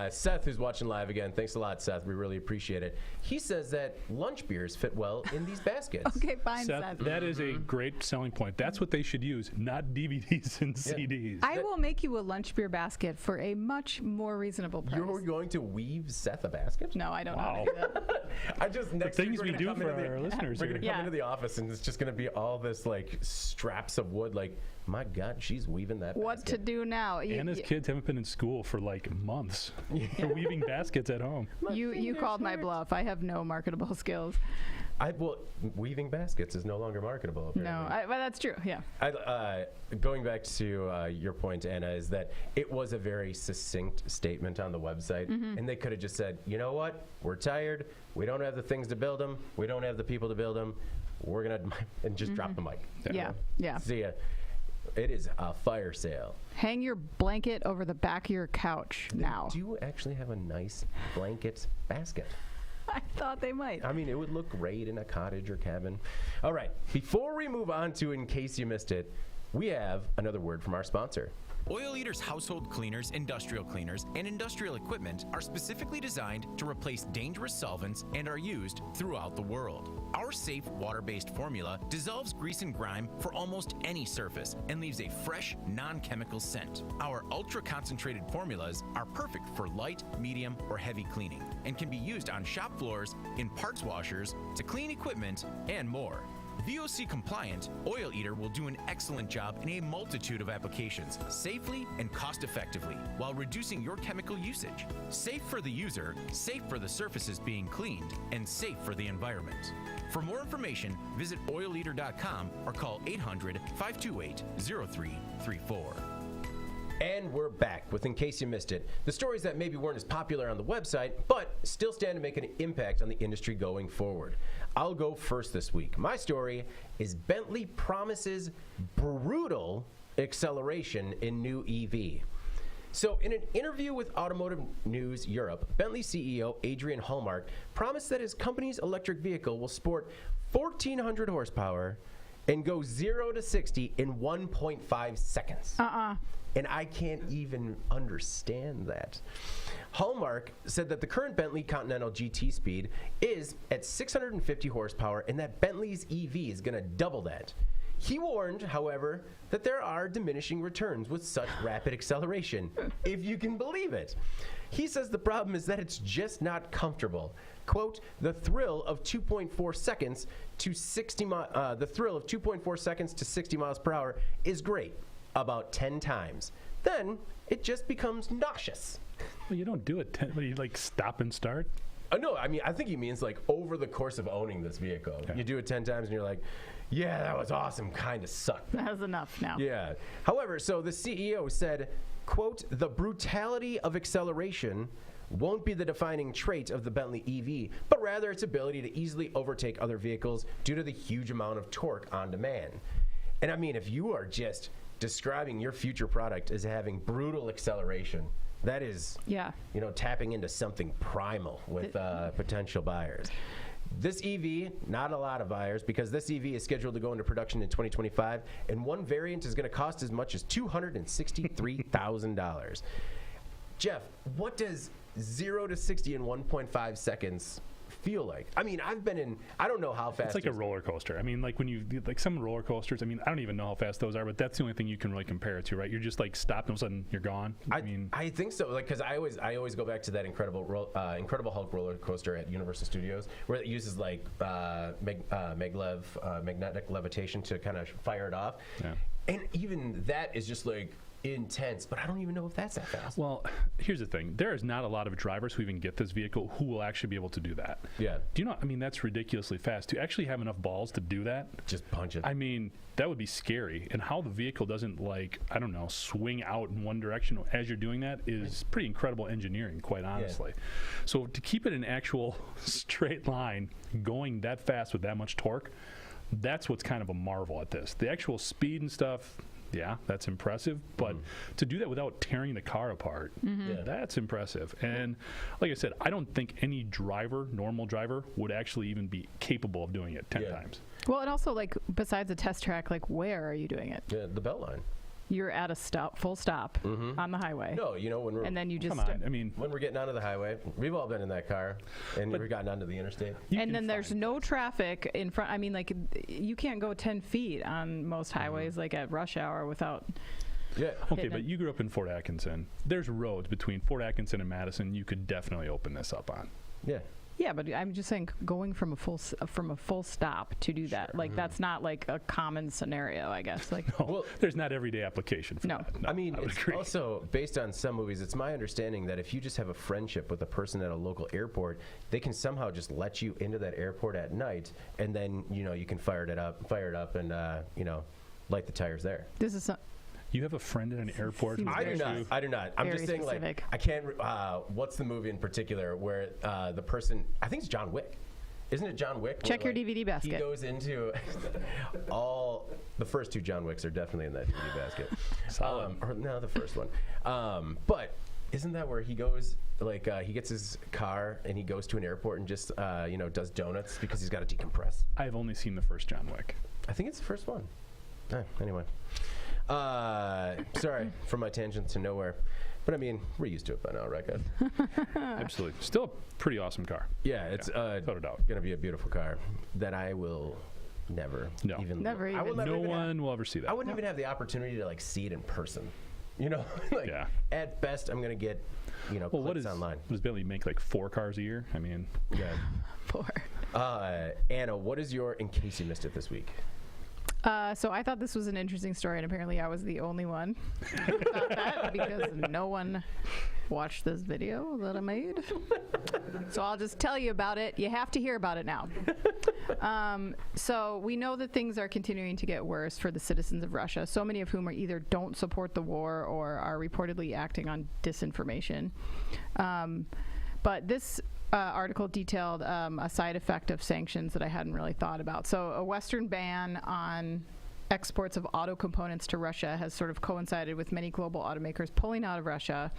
Seth, who's watching live again, thanks a lot, Seth. We really appreciate it. He says that lunch beers fit well in these baskets. Okay, fine, Seth, Seth. that is a great selling point. That's what they should use, not DVDs and CDs. I will make you a lunch beer basket for a much more reasonable price. You're going to weave Seth a basket? No, I don't know how to do that. I just next things week we're we gonna do come for into our listeners We're gonna here. come into the office and it's just gonna be all this like straps of wood. Like, my God, she's weaving that. What to basket. do now? Anna's kids haven't been in school for like months. They're weaving baskets at home. You called my bluff. I have no marketable skills. Well, weaving baskets is no longer marketable. No, Apparently. but that's true. Yeah. Going back to your point, Anna, is that it was a very succinct statement on the website, and they could have just said, you know what, we're tired, we don't have the things to build them, we don't have the people to build them, we're gonna and just drop the mic. Yeah. See ya. It is a fire sale. Hang your blanket over the back of your couch now. Do you actually have a nice blanket basket? I thought they might. I mean, it would look great in a cottage or cabin. All right, before we move on to In Case You Missed It, we have another word from our sponsor. Oil Eater's household cleaners, industrial cleaners, and industrial equipment are specifically designed to replace dangerous solvents and are used throughout the world. Our safe water-based formula dissolves grease and grime for almost any surface and leaves a fresh, non-chemical scent. Our ultra-concentrated formulas are perfect for light, medium, or heavy cleaning and can be used on shop floors, in parts washers, to clean equipment, and more. VOC compliant, Oil Eater will do an excellent job in a multitude of applications, safely and cost effectively, while reducing your chemical usage. Safe for the user, safe for the surfaces being cleaned, and safe for the environment. For more information, visit oileater.com or call 800-528-0334. And we're back with In Case You Missed It, the stories that maybe weren't as popular on the website, but still stand to make an impact on the industry going forward. I'll go first this week. My story is Bentley promises brutal acceleration in new EV. So in an interview with Automotive News Europe, Bentley CEO Adrian Hallmark promised that his company's electric vehicle will sport 1,400 horsepower and go 0 to 60 in 1.5 seconds. And I can't even understand that. Hallmark said that the current Bentley Continental GT speed is at 650 horsepower and that Bentley's EV is going to double that. He warned, however, that there are diminishing returns with such rapid acceleration, if you can believe it. He says the problem is that it's just not comfortable. Quote, the thrill of 2.4 seconds to 60 miles per hour is great, about 10 times. Then it just becomes nauseous. Well, you don't do it. You like stop and start. No, I mean, I think he means like over the course of owning this vehicle. Okay. You do it 10 times and you're like, yeah, that was awesome, kind of sucked. That was enough now. Yeah. However, so the CEO said, quote, the brutality of acceleration won't be the defining trait of the Bentley EV, but rather its ability to easily overtake other vehicles due to the huge amount of torque on demand. And I mean, if you are just describing your future product as having brutal acceleration, that is, tapping into something primal with potential buyers. This EV, not a lot of buyers, because this EV is scheduled to go into production in 2025, and one variant is going to cost as much as $263,000. Jeff, what does 0 to 60 in 1.5 seconds feel like? I mean, I don't know how fast. It's like a roller coaster. I mean, like when you, like some roller coasters, I mean, I don't even know how fast those are, but that's the only thing you can really compare it to, right? You're just like stopped and all of a sudden you're gone. I think so. Like, because I always go back to that Incredible Hulk roller coaster at Universal Studios, where it uses like magnetic levitation to kind of fire it off. Yeah. And even that is just like intense, but I don't even know if that's that fast. Well, here's the thing. There is not a lot of drivers who even get this vehicle who will actually be able to do that. Yeah. Do you know, I mean, that's ridiculously fast. To actually have enough balls to do that. Just punch it. I mean, that would be scary. And how the vehicle doesn't, like, I don't know, swing out in one direction as you're doing that is pretty incredible engineering, quite honestly. Yeah. So to keep it in actual straight line, going that fast with that much torque, that's what's kind of a marvel at this. The actual speed and stuff, yeah, that's impressive. But to do that without tearing the car apart, that's impressive. And like I said, I don't think any normal driver, would actually even be capable of doing it 10 times. Well, and also, like, besides a test track, like, where are you doing it? Yeah, the Beltline. You're at a full stop on the highway. No, when we're And then you just Come on, I mean, when we're getting onto the highway, we've all been in that car, and we've gotten onto the interstate. and then there's no traffic in front. I mean, like, you can't go 10 feet on most highways, like at rush hour, without. Yeah. okay, but you grew up in Fort Atkinson. There's roads between Fort Atkinson and Madison you could definitely open this up on. Yeah. Yeah, but I'm just saying, going from a full stop to do that, like, that's not like a common scenario, I guess. Like, Well, there's not everyday application for No. that. I mean, would it's agree. also based on some movies. It's my understanding that if you just have a friendship with a person at a local airport, they can somehow just let you into that airport at night, and then you can fire it up, and light the tires there. this is You have a friend at an airport. Seems who I do very lets not. I do not. I'm Very just saying, specific. like, I can't. What's the movie in particular where the person? I think it's John Wick. Isn't it John Wick? Check where, your DVD basket. He goes into the first two John Wicks are definitely in that DVD basket. Solid. Or no, the first one. But isn't that where he goes? Like he gets his car and he goes to an airport and just does donuts because he's got to decompress. I've only seen the first John Wick. I think it's the first one. Anyway. Sorry for my tangent to nowhere. But I mean, we're used to it by now, right, guys? Absolutely. Still a pretty awesome car. Yeah, it's without a doubt. gonna be a beautiful car that I will never No. even. Never I will even- never No even have- one will ever see that. I wouldn't even have the opportunity to like see it in person. Like Yeah. at best, I'm gonna get Well, clips online. does Bentley make like 4 cars a year? I mean, Yeah. poor. Anna, what is your in case you missed it this week? So I thought this was an interesting story, and apparently I was the only one who thought that, because no one watched this video that I made. So I'll just tell you about it. You have to hear about it now. So we know that things are continuing to get worse for the citizens of Russia, so many of whom are either don't support the war or are reportedly acting on disinformation. But this article detailed a side effect of sanctions that I hadn't really thought about. So a Western ban on exports of auto components to Russia has sort of coincided with many global automakers pulling out of Russia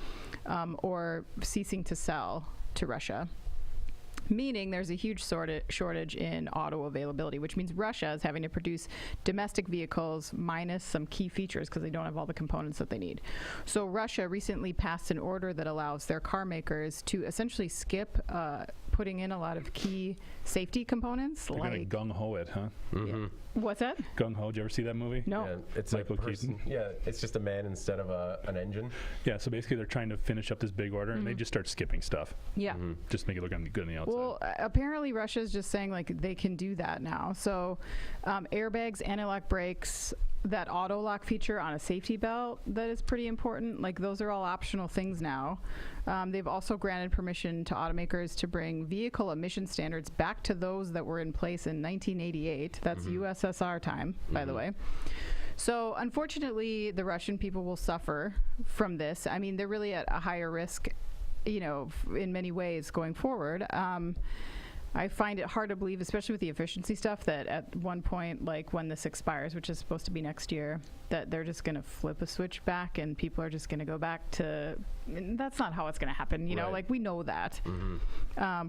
or ceasing to sell to Russia. Meaning there's a huge shortage in auto availability, which means Russia is having to produce domestic vehicles minus some key features because they don't have all the components that they need. So Russia recently passed an order that allows their car makers to essentially skip putting in a lot of key safety components. they're like gonna gung ho it, huh? What's that? Gung ho. Did you ever see that movie? No. Yeah, it's Michael a person. Keaton. Yeah, it's just a man instead of an engine. Yeah. So basically, they're trying to finish up this big order, and they just start skipping stuff. Yeah. Just make it look good on the outside. Well, apparently Russia's just saying like they can do that now. So airbags, anti-lock brakes, that auto lock feature on a safety belt, that is pretty important. Like those are all optional things now. They've also granted permission to automakers to bring vehicle emission standards back to those that were in place in 1988. That's USSR time, by the way. So unfortunately, the Russian people will suffer from this. I mean, they're really at a higher risk, in many ways going forward. I find it hard to believe, especially with the efficiency stuff, that at one point, like when this expires, which is supposed to be next year, that they're just going to flip a switch back and people are just going to go back to. And that's not how it's going to happen. Right. Like we know that.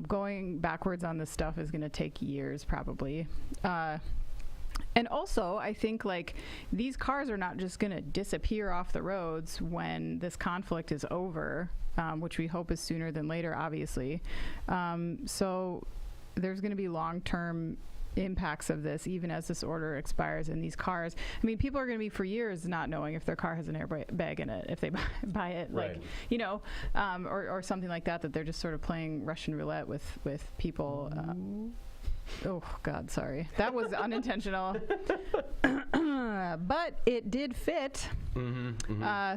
Going backwards on this stuff is going to take years, probably. And also, I think like these cars are not just going to disappear off the roads when this conflict is over, which we hope is sooner than later, obviously. So there's going to be long-term impacts of this, even as this order expires in these cars. I mean, people are going to be for years not knowing if their car has an airbag in it, if they buy it, Right. or something like that, that they're just sort of playing Russian roulette with people. Oh, God, sorry. That was unintentional. But it did fit.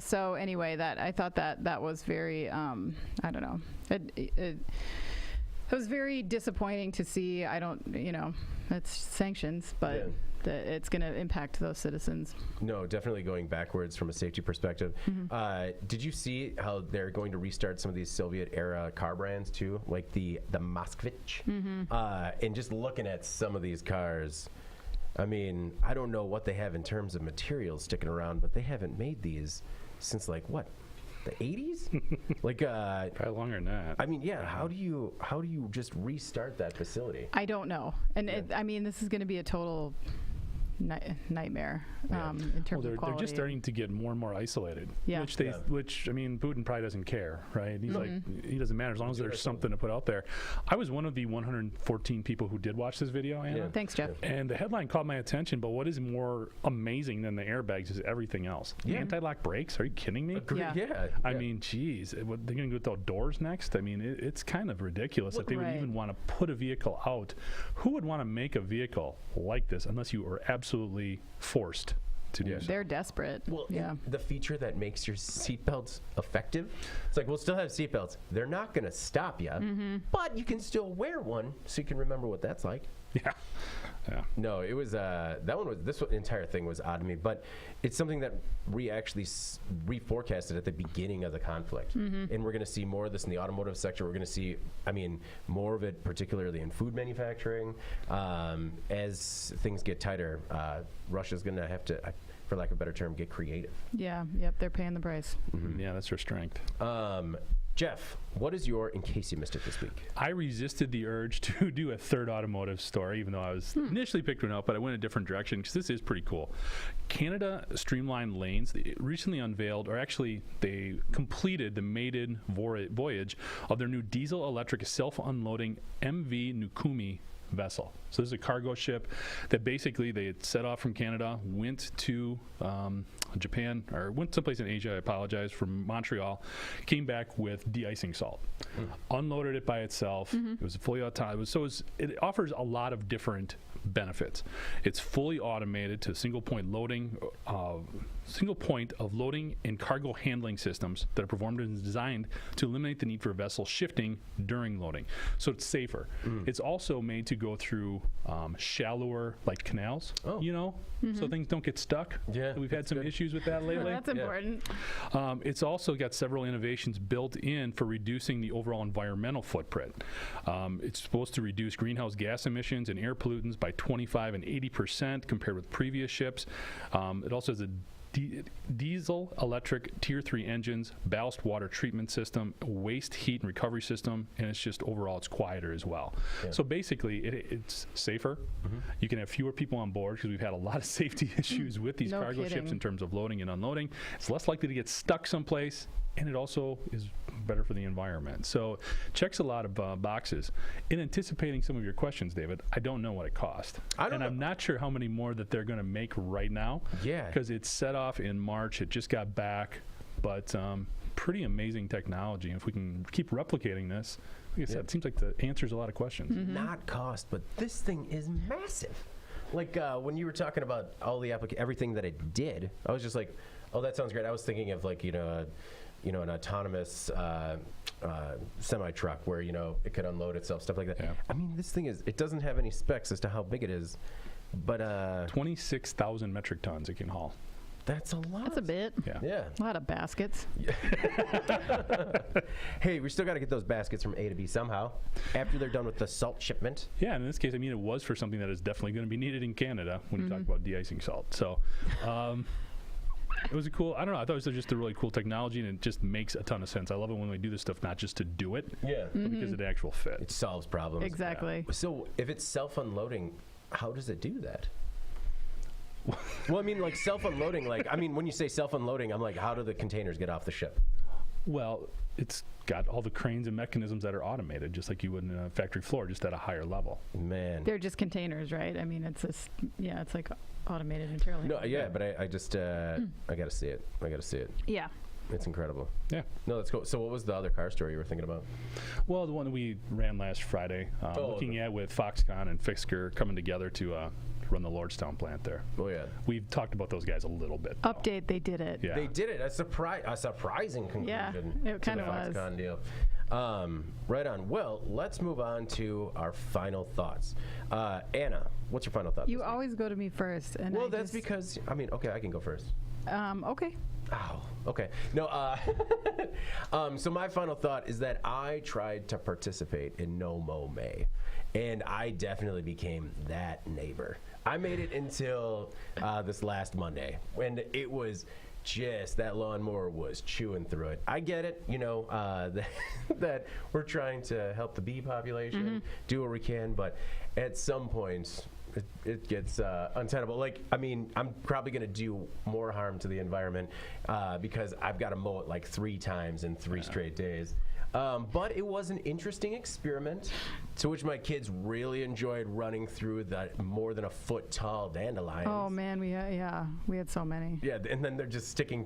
So anyway, I thought that was very, I don't know. It was very disappointing to see. I don't, it's sanctions, but it's going to impact those citizens. No, definitely going backwards from a safety perspective. Did you see how they're going to restart some of these Soviet-era car brands too, like the Moskvich? And just looking at some of these cars, I mean, I don't know what they have in terms of materials sticking around, but they haven't made these since like what? The 80s? Like Probably longer than that. I mean, yeah, how do you just restart that facility? I don't know. And I mean, this is going to be a total nightmare in terms of quality. They're just starting to get more and more isolated. Yeah. Which I mean, Putin probably doesn't care, right? He's like, he doesn't matter as long as there's something to put out there. I was one of the 114 people who did watch this video, Anna. Yeah. Thanks, Jeff. And the headline caught my attention, but what is more amazing than the airbags is everything else. The anti-lock brakes? Are you kidding me? Yeah. I mean, geez, what, they're going to do with the doors next? I mean, it's kind of ridiculous that they would even want to put a vehicle out. Who would want to make a vehicle like this unless you are absolutely forced to do so? They're desperate. Well, the feature that makes your seatbelts effective, it's like, we'll still have seatbelts. They're not going to stop you, but you can still wear one so you can remember what that's like. Yeah. No, it was this entire thing was odd to me, but it's something that we actually reforecasted at the beginning of the conflict, and we're going to see more of this in the automotive sector. We're going to see, I mean, more of it, particularly in food manufacturing, as things get tighter. Russia's going to have to, for lack of a better term, get creative. Yeah. Yep. They're paying the price. Yeah, that's their strength. Jeff, what is your, in case you missed it this week? I resisted the urge to do a third automotive story, even though I was initially picked one up, but I went a different direction because this is pretty cool. Canada Streamlined Lanes, they recently unveiled, or actually they completed the maiden voyage of their new diesel-electric self-unloading MV Nukumi vessel. So this is a cargo ship that basically they had set off from Canada, went to Japan, or went someplace in Asia, I apologize, from Montreal, came back with de-icing salt, unloaded it by itself. It was fully autonomous. It offers a lot of different benefits. It's fully automated to single point of loading and cargo handling systems that are performed and designed to eliminate the need for vessel shifting during loading. So it's safer. It's also made to go through shallower, like canals, so things don't get stuck. Yeah, we've had some issues with that lately. Well, that's important. It's also got several innovations built in for reducing the overall environmental footprint. It's supposed to reduce greenhouse gas emissions and air pollutants by 25 and 80% compared with previous ships. It also has a diesel electric tier 3 engines, ballast water treatment system, waste heat and recovery system, and it's just overall it's quieter as well. So basically it's safer. You can have fewer people on board because we've had a lot of safety issues with these cargo ships in terms of loading and unloading. It's less likely to get stuck someplace, and it also is better for the environment. So checks a lot of boxes. In anticipating some of your questions, David, I don't know what it cost. I'm not sure how many more that they're going to make right now. Yeah. Because it's set off in March. It just got back. But pretty amazing technology. And if we can keep replicating this, like I said, it seems like the answers a lot of questions. Not cost, but this thing is massive. Like when you were talking about all the everything that it did, I was just like, oh, that sounds great. I was thinking of like, an autonomous semi-truck where, it could unload itself, stuff like that. Yeah. I mean, this thing it doesn't have any specs as to how big it is, but 26,000 metric tons it can haul. That's a lot. That's a bit. Yeah. A lot of baskets. Hey, we still got to get those baskets from A to B somehow after they're done with the salt shipment. Yeah, and in this case, I mean, it was for something that is definitely going to be needed in Canada when you talk about de-icing salt. So, it was a cool, I don't know, I thought it was just a really cool technology, and it just makes a ton of sense. I love it when we do this stuff, not just to do it, but because of the actual fit. It solves problems. Exactly. Yeah. So if it's self-unloading, how does it do that? Well, I mean, like self-unloading, when you say self-unloading, I'm like, how do the containers get off the ship? Well, it's got all the cranes and mechanisms that are automated, just like you would in a factory floor, just at a higher level. Man. They're just containers, right? I mean, it's like automated entirely. No, yeah, but I just, I got to see it. Yeah. It's incredible. Yeah. No, that's cool. So what was the other car story you were thinking about? Well, the one that we ran last Friday, looking at with Foxconn and Fisker coming together to run the Lordstown plant there. Oh, yeah. We've talked about those guys a little bit. Update, they did it. Yeah. They did it. A surprising conclusion. Yeah, it kind of was. Foxconn deal. Right on. Well, let's move on to our final thoughts. Anna, what's your final thought? You always go to me first. And well, that's because, okay, I can go first. Okay. Oh, okay. No, so my final thought is that I tried to participate in No Mo May. And I definitely became that neighbor. I made it until this last Monday, when it was just, that lawnmower was chewing through it. I get it, that we're trying to help the bee population, do what we can, but at some point, it gets untenable. I'm probably going to do more harm to the environment because I've got to mow it like 3 times in 3 straight days. But it was an interesting experiment to which my kids really enjoyed running through the more than a foot tall dandelions. Oh man, we had so many. Yeah, and then they're just sticking